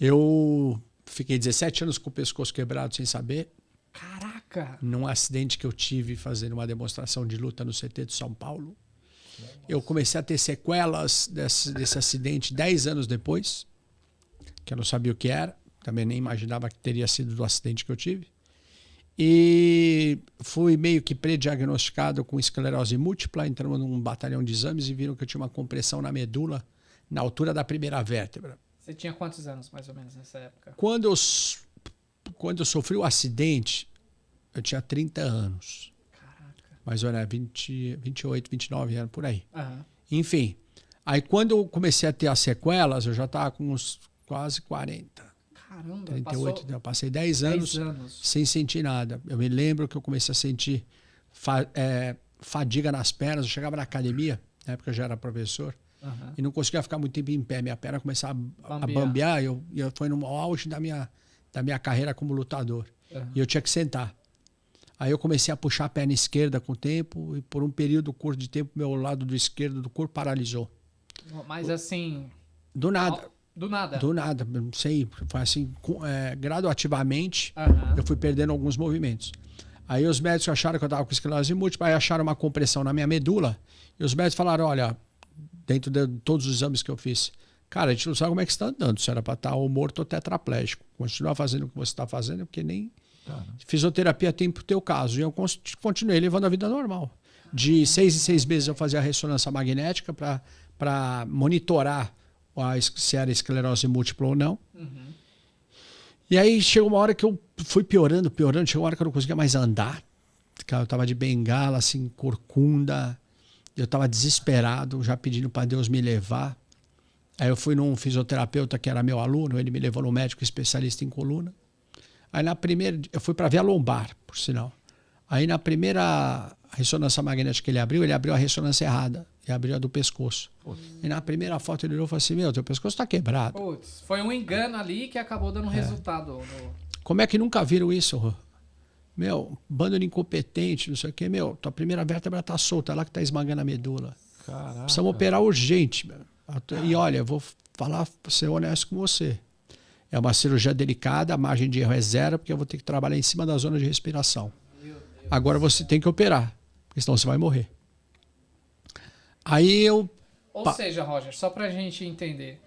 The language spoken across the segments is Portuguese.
Eu fiquei 17 anos com o pescoço quebrado sem saber. Caraca! Num acidente que eu tive fazendo uma demonstração de luta no CT de São Paulo. Eu comecei a ter sequelas desse acidente 10 anos depois, que eu não sabia o que era. Também nem imaginava que teria sido do acidente que eu tive. E fui meio que pré-diagnosticado com esclerose múltipla. Entramos num batalhão de exames e viram que eu tinha uma compressão na medula, na altura da primeira vértebra. Você tinha quantos anos, mais ou menos, nessa época? Quando eu sofri o acidente, eu tinha 30 anos. Caraca. Mais ou menos 28, 29 anos, por aí. Uhum. Enfim, aí quando eu comecei a ter as sequelas, eu já estava com uns quase 40. Caramba, 38, eu passei 10 anos sem sentir nada. Eu me lembro que eu comecei a sentir fadiga nas pernas. Eu chegava na academia, na época eu já era professor, e não conseguia ficar muito tempo em pé. Minha perna começava a bambear e eu foi no auge da minha carreira como lutador. E eu tinha que sentar. Aí eu comecei a puxar a perna esquerda com o tempo e por um período curto de tempo, meu lado do esquerdo do corpo paralisou. Mas assim... Do nada. Do nada? Do nada, não sei, foi assim, graduativamente, eu fui perdendo alguns movimentos. Aí os médicos acharam que eu estava com esclerose múltipla, aí acharam uma compressão na minha medula, e os médicos falaram, olha, dentro de todos os exames que eu fiz, cara, a gente não sabe como é que você está andando, se era para estar ou morto ou tetraplégico. Continua fazendo o que você está fazendo, porque nem fisioterapia tem para o teu caso. E eu continuei levando a vida normal. De 6 em 6 meses eu fazia a ressonância magnética para monitorar se era esclerose múltipla ou não. E aí chegou uma hora que eu fui piorando, chegou uma hora que eu não conseguia mais andar. Eu estava de bengala, assim, corcunda. Eu estava desesperado, já pedindo para Deus me levar. Aí eu fui num fisioterapeuta que era meu aluno, ele me levou no médico especialista em coluna. Aí na primeira, eu fui para ver a lombar, por sinal. Aí na primeira ressonância magnética que ele abriu a ressonância errada. E abriu a do pescoço. E na primeira foto ele olhou e falou assim, teu pescoço está quebrado. Putz, foi um engano ali que acabou dando resultado. Como é que nunca viram isso, Rô? Bando de incompetente, não sei o quê. Tua primeira vértebra está solta, é lá que está esmagando a medula. Caraca. Precisamos operar urgente. E olha, eu vou ser honesto com você. É uma cirurgia delicada, a margem de erro é zero, porque eu vou ter que trabalhar em cima da zona de respiração. Agora você tem que operar, porque senão você vai morrer. Aí eu... Ou seja, Roger, só pra gente entender,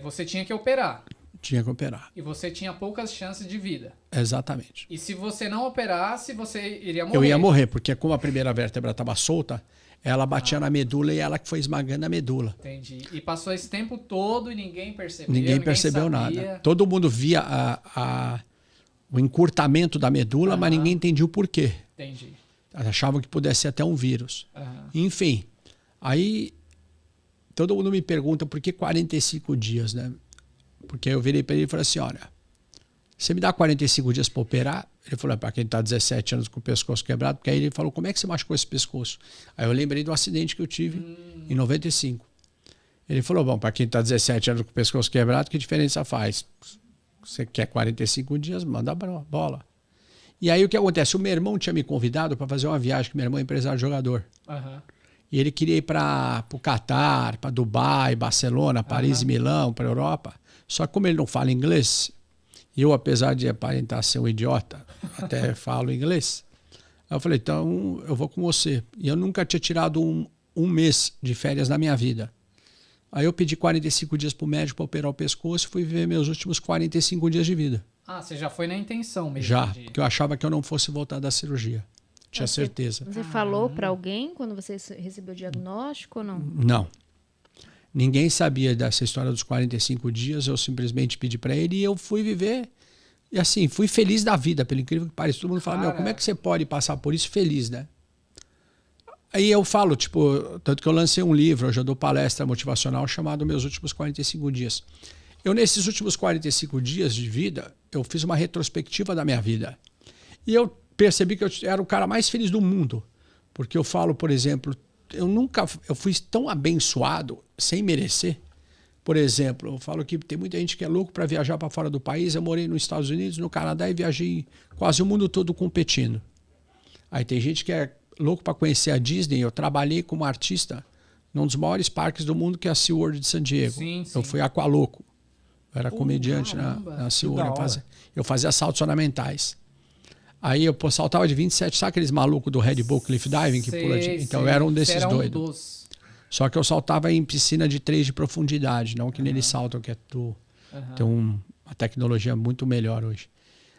você tinha que operar. Tinha que operar. E você tinha poucas chances de vida. Exatamente. E se você não operasse, você iria morrer. Eu ia morrer, porque como a primeira vértebra estava solta, ela batia na medula e ela que foi esmagando a medula. Entendi. E passou esse tempo todo e ninguém percebeu. Ninguém percebeu nada. Todo mundo via o encurtamento da medula, mas ninguém entendia o porquê. Entendi. Achavam que pudesse ser até um vírus. Enfim, aí todo mundo me pergunta por que 45 dias, né? Porque eu virei para ele e falei assim, olha, você me dá 45 dias para operar? Ele falou, para quem está 17 anos com o pescoço quebrado, porque aí ele falou, como é que você machucou esse pescoço? Aí eu lembrei do acidente que eu tive em 95. Ele falou, bom, para quem está 17 anos com o pescoço quebrado, que diferença faz? Você quer 45 dias, manda bola. E aí o que acontece? O meu irmão tinha me convidado para fazer uma viagem, que meu irmão é empresário jogador. E ele queria ir para o Catar, para Dubai, Barcelona, Paris e Milão, para a Europa. Só que como ele não fala inglês, e eu, apesar de aparentar ser um idiota, até falo inglês, aí eu falei, então eu vou com você. E eu nunca tinha tirado um mês de férias na minha vida. Aí eu pedi 45 dias para o médico para operar o pescoço e fui viver meus últimos 45 dias de vida. Ah, você já foi na intenção mesmo? Já, porque eu achava que eu não fosse voltar da cirurgia. Tinha certeza. Você falou para alguém quando você recebeu o diagnóstico ou não? Não. Ninguém sabia dessa história dos 45 dias, eu simplesmente pedi para ele e eu fui viver. E assim, fui feliz da vida, pelo incrível que pareça. Todo mundo fala, como é que você pode passar por isso feliz, né? Aí eu falo, tanto que eu lancei um livro, hoje eu dou palestra motivacional chamado Meus Últimos 45 Dias. Eu, nesses últimos 45 dias de vida, eu fiz uma retrospectiva da minha vida. E eu percebi que eu era o cara mais feliz do mundo. Porque eu falo, por exemplo, eu fui tão abençoado sem merecer. Por exemplo, eu falo que tem muita gente que é louco para viajar para fora do país. Eu morei nos Estados Unidos, no Canadá e viajei quase o mundo todo competindo. Aí tem gente que é louco para conhecer a Disney. Eu trabalhei como artista num dos maiores parques do mundo, que é a SeaWorld de San Diego. Sim. Eu fui aqualoco. Eu era comediante na Silvânia. Eu fazia saltos ornamentais. Aí eu saltava de 27, sabe aqueles malucos do Red Bull Cliff Diving que pula de... Então eu era um desses doidos. Só que eu saltava em piscina de 3 de profundidade, não que neles saltam, que é tem uma tecnologia muito melhor hoje.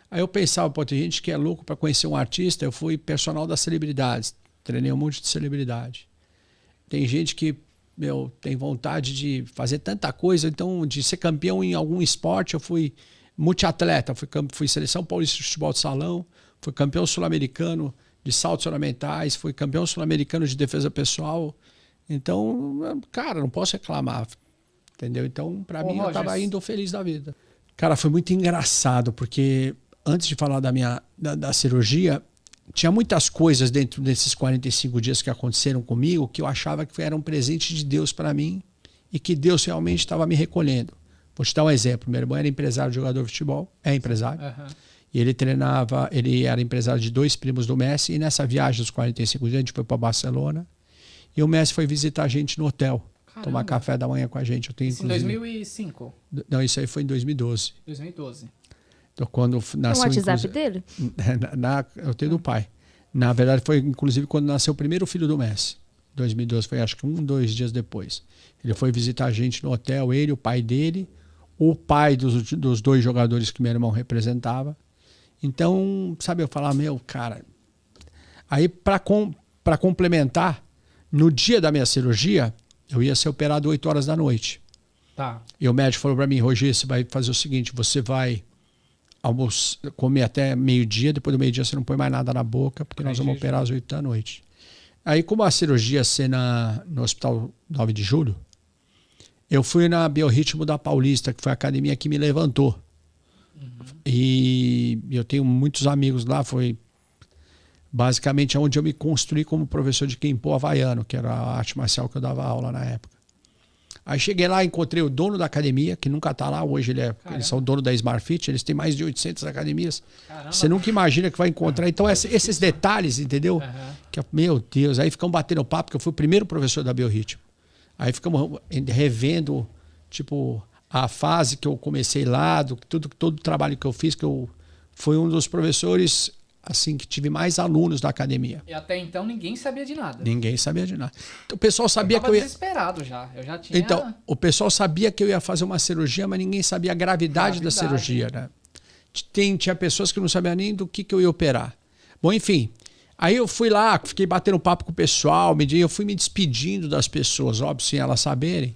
Aí eu pensava, pô, tem gente que é louco para conhecer um artista, eu fui personal das celebridades, treinei um monte de celebridade. Tem gente que tem vontade de fazer tanta coisa, então de ser campeão em algum esporte, eu fui multiatleta, fui seleção paulista de futebol de salão, fui campeão sul-americano de saltos ornamentais, fui campeão sul-americano de defesa pessoal. Então, cara, não posso reclamar, entendeu? Então, para mim, eu tava indo feliz da vida. Cara, foi muito engraçado, porque antes de falar da cirurgia, tinha muitas coisas dentro desses 45 dias que aconteceram comigo que eu achava que era um presente de Deus para mim e que Deus realmente estava me recolhendo. Vou te dar um exemplo. Meu irmão era empresário, jogador de futebol, é empresário. E ele era empresário de 2 primos do Messi. E nessa viagem dos 45 dias, a gente foi para Barcelona. E o Messi foi visitar a gente no hotel. Caramba. Tomar café da manhã com a gente. Isso em 2005? Não, isso aí foi em 2012. 2012. Então, quando nasceu, o WhatsApp dele? Eu tenho do pai. Na verdade, foi inclusive quando nasceu o primeiro filho do Messi. 2012, foi acho que 2 dias depois. Ele foi visitar a gente no hotel, ele, o pai dele, o pai dos 2 jogadores que meu irmão representava. Então, sabe, eu falar, meu, cara... Aí, para complementar, no dia da minha cirurgia, eu ia ser operado 8 horas da noite. Tá. E o médico falou para mim, Roger, você vai fazer o seguinte, você vai comer até meio-dia, depois do meio-dia você não põe mais nada na boca, porque nós vamos operar às 8 da noite. Aí, como a cirurgia ia ser no Hospital 9 de Julho, eu fui na Biorritmo da Paulista, que foi a academia que me levantou. E eu tenho muitos amigos lá, foi basicamente onde eu me construí como professor de Kempo havaiano, que era a arte marcial que eu dava aula na época. Aí cheguei lá, encontrei o dono da academia, que nunca está lá, hoje eles são dono da Smart Fit, eles têm mais de 800 academias. Caramba. Você nunca imagina que vai encontrar. Então esses detalhes, entendeu? Que, meu Deus, aí ficamos batendo papo, porque eu fui o primeiro professor da Biorritmo. Aí ficamos revendo, tipo, a fase que eu comecei lá, todo o trabalho que eu fiz, que eu fui um dos professores... assim, que tive mais alunos da academia. E até então ninguém sabia de nada. Ninguém sabia de nada. Então, o pessoal sabia que eu ia... desesperado já. Eu já tinha... Então, o pessoal sabia que eu ia fazer uma cirurgia, mas ninguém sabia a gravidade da cirurgia, né? Tinha pessoas que não sabiam nem do que eu ia operar. Bom, enfim. Aí eu fui lá, fiquei batendo papo com o pessoal, eu fui me despedindo das pessoas, óbvio, sem elas saberem.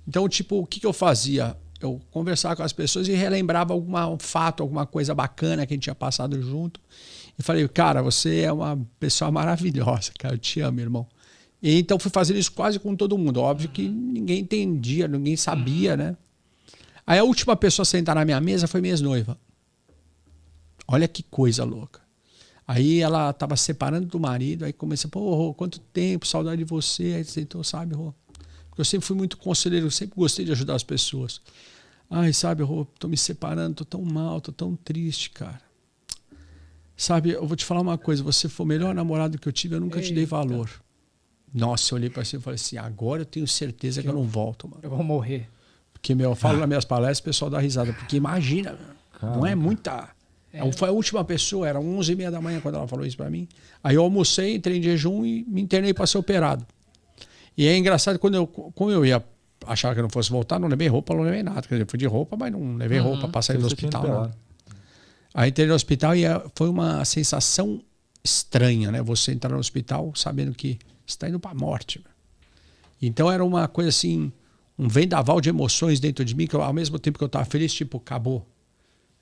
Então, tipo, o que eu fazia? Eu conversava com as pessoas e relembrava algum fato, alguma coisa bacana que a gente tinha passado junto. E falei, cara, você é uma pessoa maravilhosa, cara, eu te amo, irmão. E então fui fazendo isso quase com todo mundo. Óbvio que ninguém entendia, ninguém sabia, né? Aí a última pessoa a sentar na minha mesa foi minha ex-noiva. Olha que coisa louca. Aí ela estava separando do marido, aí comecei, pô, Rô, quanto tempo, saudade de você. Aí sentou, sabe, Rô? Porque eu sempre fui muito conselheiro, eu sempre gostei de ajudar as pessoas. Ai, sabe, Rô, tô me separando, tô tão mal, tô tão triste, cara. Sabe, eu vou te falar uma coisa, você foi o melhor namorado que eu tive, eu nunca te dei valor. Nossa, eu olhei para você e falei assim, agora eu tenho certeza que eu não volto, mano. Eu vou morrer. Porque, eu falo nas minhas palestras, o pessoal dá risada, porque imagina, não é muita... Foi a última pessoa, era 11h30 da manhã quando ela falou isso para mim. Aí eu almocei, entrei em jejum e me internei para ser operado. E é engraçado, como eu ia achar que eu não fosse voltar, não levei roupa, não levei nada. Quer dizer, fui de roupa, mas não levei roupa para sair do hospital, não. Aí entrei no hospital e foi uma sensação estranha, né? Você entrar no hospital sabendo que você está indo para a morte. Então era uma coisa assim, um vendaval de emoções dentro de mim, que ao mesmo tempo que eu estava feliz, tipo, acabou.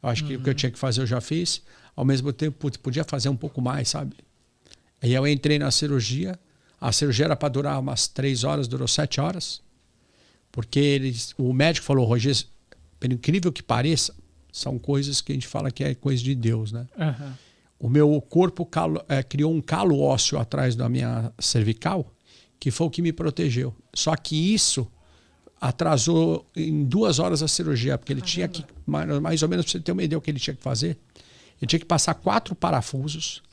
Eu acho que o que eu tinha que fazer eu já fiz. Ao mesmo tempo, putz, podia fazer um pouco mais, sabe? Aí eu entrei na cirurgia. A cirurgia era para durar umas 3 horas, durou 7 horas. Porque o médico falou, Roger, pelo incrível que pareça, são coisas que a gente fala que é coisa de Deus, né? O meu corpo criou um calo ósseo atrás da minha cervical, que foi o que me protegeu. Só que isso atrasou em 2 horas a cirurgia, porque ele tinha que, mais ou menos, para você ter uma ideia do que ele tinha que fazer, ele tinha que passar 4 parafusos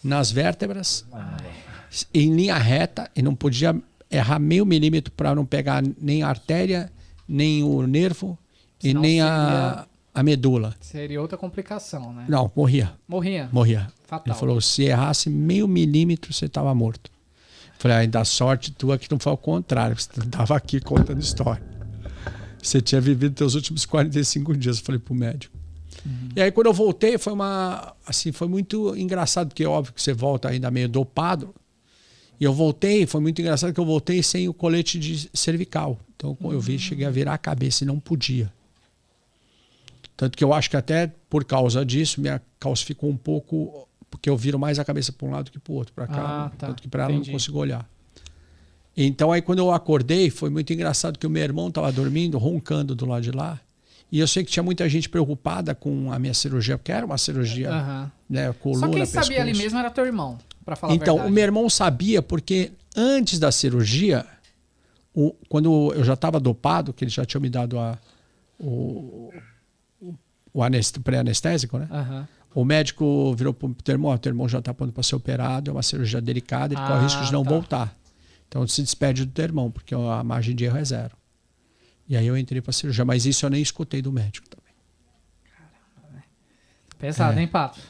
nas vértebras, em linha reta, e não podia errar meio milímetro para não pegar nem a artéria, nem o nervo, e Senão nem seria- a medula. Seria outra complicação, né? Não, morria. Morria. Morria. Fatal. Ele falou, se errasse meio milímetro, você estava morto. Eu falei, ainda sorte tua que não foi ao contrário, você estava aqui contando história. Você tinha vivido teus últimos 45 dias, eu falei pro médico. E aí quando eu voltei, foi foi muito engraçado, porque é óbvio que você volta ainda meio dopado. E eu voltei, foi muito engraçado que eu voltei sem o colete de cervical. Então eu cheguei a virar a cabeça e não podia. Tanto que eu acho que até por causa disso, minha calcificou um pouco, porque eu viro mais a cabeça para um lado que para o outro, para cá. Tá. Tanto que para ela eu não Entendi. consigo olhar. Então aí quando eu acordei, foi muito engraçado que o meu irmão estava dormindo, roncando do lado de lá. E eu sei que tinha muita gente preocupada com a minha cirurgia, porque era uma cirurgia, Aham. né, coluna, Só quem pescoço. sabia ali mesmo era teu irmão, pra falar a Então, verdade. o meu irmão sabia porque antes da cirurgia, quando eu já estava dopado, que ele já tinha me dado o pré-anestésico, né? Aham. O médico virou para o teu irmão já está pronto para ser operado, é uma cirurgia delicada, ele corre risco de não tá. voltar. Então se despede do teu irmão, porque a margem de erro é 0. E aí eu entrei para a cirurgia, mas isso eu nem escutei do médico também. Pesado, hein, Pato?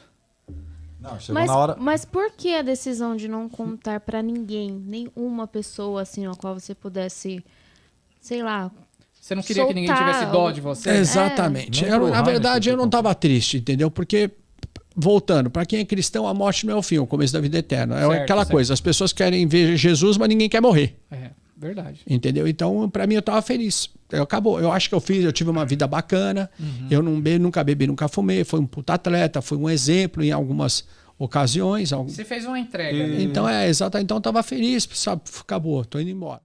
Não, chegou na hora. Mas por que a decisão de não contar pra ninguém, nenhuma pessoa assim, a qual você pudesse, sei lá, Você não queria que ninguém soltar tivesse dó de você? Exatamente. Nem pro Na Heineken verdade, eu não ficou. estava triste, entendeu? Porque, voltando, para quem é cristão, a morte não é o fim, é o começo da vida eterna. É Certo, aquela certo. coisa, as pessoas querem ver Jesus, mas ninguém quer morrer. É, verdade. Entendeu? Então, para mim, eu estava feliz. Acabou. Eu acho que eu tive uma vida bacana. Eu nunca bebi, nunca fumei. Fui um puta atleta, fui um exemplo em algumas ocasiões. Você fez uma entrega, né? Então, exato. Então, eu estava feliz, sabe? Acabou, tô indo embora.